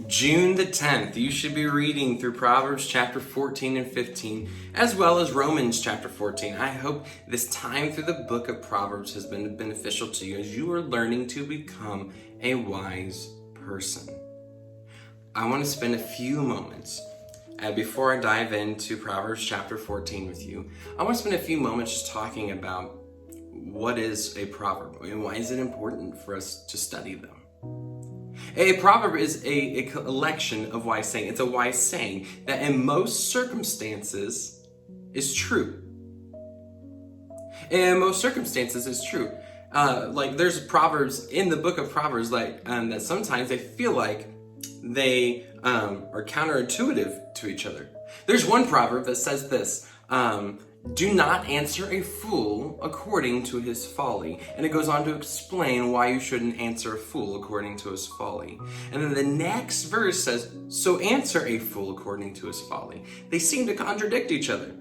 June the 10th, you should be reading through Proverbs chapter 14 and 15, as well as Romans chapter 14. I hope this time through the book of Proverbs has been beneficial to you as you are learning to become a wise person. I want to spend a few moments, before I dive into Proverbs chapter 14 with you, I want to spend a few moments just talking about what is a proverb and why is it important for us to study them. A proverb is a collection of wise saying. It's a wise saying that in most circumstances is true. In most circumstances is true. Like there's proverbs in the book of Proverbs that sometimes they feel like they are counterintuitive to each other. There's one proverb that says this, do not answer a fool according to his folly. And it goes on to explain why you shouldn't answer a fool according to his folly. And then the next verse says, so answer a fool according to his folly. They seem to contradict each other.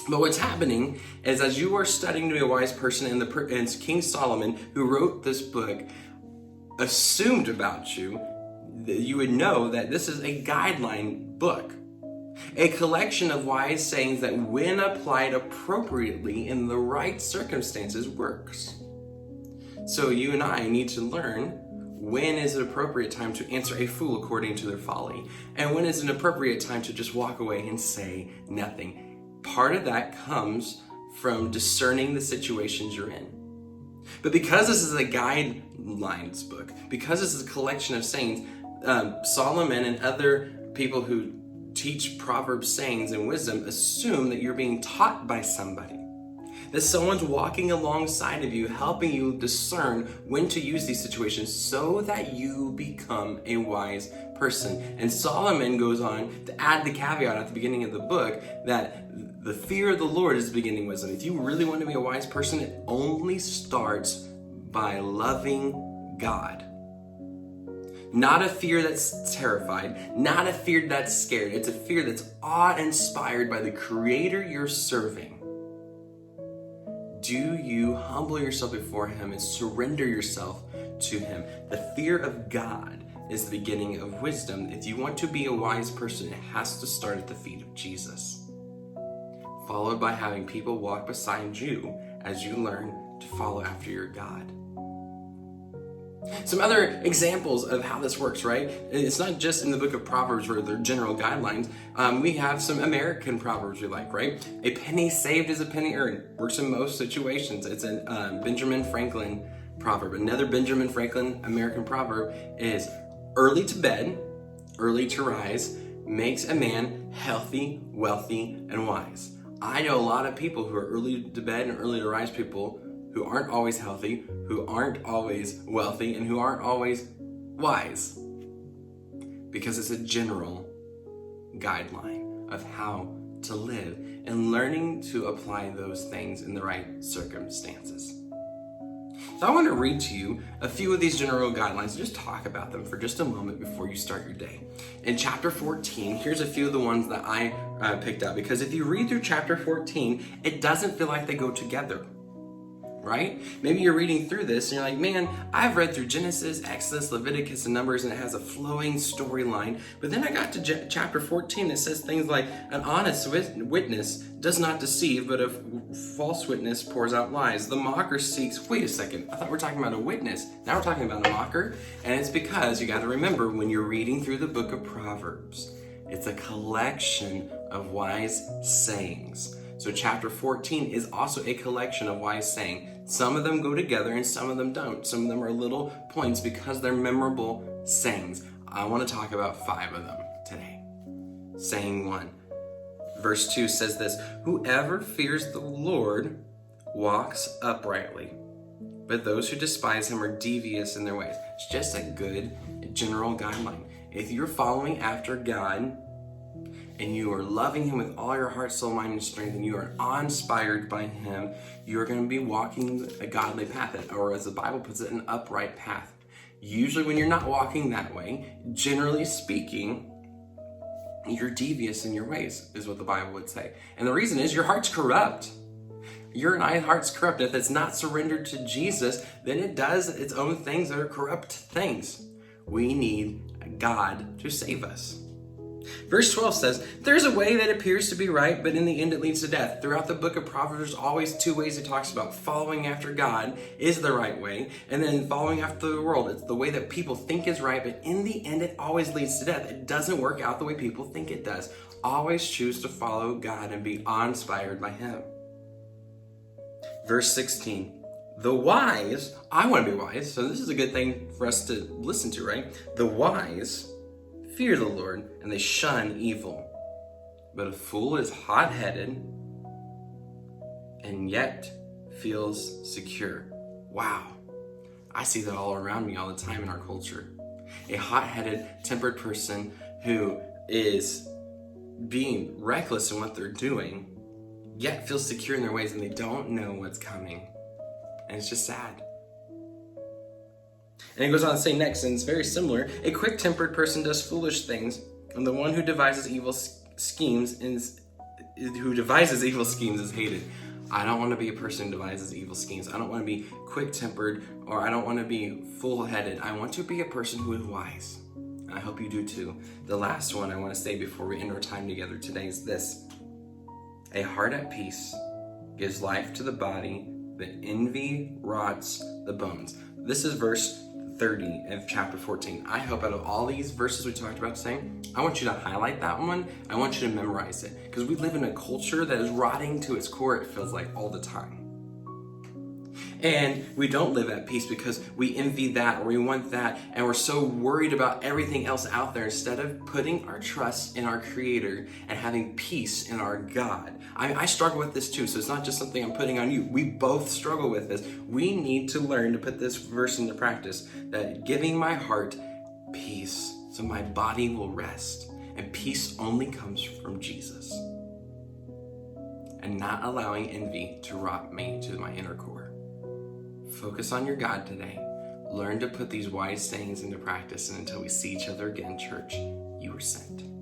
But what's happening is as you are studying to be a wise person, and King Solomon, who wrote this book, assumed about you that you would know that this is a guideline book. A collection of wise sayings that when applied appropriately in the right circumstances works. So you and I need to learn when is an appropriate time to answer a fool according to their folly, and when is an appropriate time to just walk away and say nothing. Part of that comes from discerning the situations you're in. But because this is a guidelines book, because this is a collection of sayings, Solomon and other people who teach Proverbs sayings and wisdom assume that you're being taught by somebody. That someone's walking alongside of you, helping you discern when to use these situations so that you become a wise person. And Solomon goes on to add the caveat at the beginning of the book that the fear of the Lord is the beginning wisdom. If you really want to be a wise person, it only starts by loving God. Not a fear that's terrified, not a fear that's scared. It's a fear that's awe-inspired by the Creator you're serving. Do you humble yourself before Him and surrender yourself to Him? The fear of God is the beginning of wisdom. If you want to be a wise person, it has to start at the feet of Jesus, followed by having people walk beside you as you learn to follow after your God. Some other examples of how this works, right? It's not just in the book of Proverbs where they're general guidelines. We have some American proverbs we like, right? A penny saved is a penny earned. Works in most situations. It's a Benjamin Franklin proverb. Another Benjamin Franklin American proverb is early to bed, early to rise, makes a man healthy, wealthy, and wise. I know a lot of people who are early to bed and early to rise people who aren't always healthy, who aren't always wealthy, and who aren't always wise. Because it's a general guideline of how to live and learning to apply those things in the right circumstances. So I want to read to you a few of these general guidelines and just talk about them for just a moment before you start your day. In chapter 14, here's a few of the ones that I picked up, because if you read through chapter 14, it doesn't feel like they go together. Right? Maybe you're reading through this and you're like, man, I've read through Genesis, Exodus, Leviticus, and Numbers, and it has a flowing storyline. But then I got to chapter 14, it says things like, an honest witness does not deceive, but a false witness pours out lies. The mocker seeks, wait a second, I thought we were talking about a witness. Now we're talking about a mocker. And it's because you got to remember when you're reading through the book of Proverbs, it's a collection of wise sayings. So chapter 14 is also a collection of wise sayings. Some of them go together and some of them don't. Some of them are little points because they're memorable sayings. I want to talk about 5 of them today. Saying 1. Verse 2 says this, whoever fears the Lord walks uprightly, but those who despise him are devious in their ways. It's just a good general guideline. If you're following after God, and you are loving Him with all your heart, soul, mind, and strength, and you are awe-inspired by Him, you're going to be walking a godly path, or as the Bible puts it, an upright path. Usually when you're not walking that way, generally speaking, you're devious in your ways, is what the Bible would say. And the reason is your heart's corrupt. Your and I heart's corrupt. If it's not surrendered to Jesus, then it does its own things that are corrupt things. We need God to save us. Verse 12 says, there's a way that appears to be right, but in the end it leads to death. Throughout the book of Proverbs, there's always two ways it talks about. Following after God is the right way, and then following after the world. It's the way that people think is right, but in the end it always leads to death. It doesn't work out the way people think it does. Always choose to follow God and be inspired by Him. Verse 16. The wise, I want to be wise, so this is a good thing for us to listen to, right? The wise fear the Lord, and they shun evil. But a fool is hot-headed and yet feels secure. Wow. I see that all around me all the time in our culture. A hot-headed, tempered person who is being reckless in what they're doing, yet feels secure in their ways, and they don't know what's coming. And it's just sad. And it goes on to say next, and it's very similar. A quick-tempered person does foolish things, and the one who devises evil schemes is hated. I don't want to be a person who devises evil schemes. I don't want to be quick-tempered, or I don't want to be full-headed. I want to be a person who is wise. And I hope you do too. The last one I want to say before we end our time together today is this. A heart at peace gives life to the body, but envy rots the bones. This is verse 30 of chapter 14. I hope out of all these verses we talked about today, I want you to highlight that one. I want you to memorize it, because we live in a culture that is rotting to its core, it feels like, all the time. And we don't live at peace because we envy that or we want that, and we're so worried about everything else out there instead of putting our trust in our Creator and having peace in our God. I struggle with this too, so it's not just something I'm putting on you. We both struggle with this. We need to learn to put this verse into practice, that giving my heart peace so my body will rest. And peace only comes from Jesus. And not allowing envy to rot me to my inner core. Focus on your God today. Learn to put these wise sayings into practice, and until we see each other again, church, you are sent.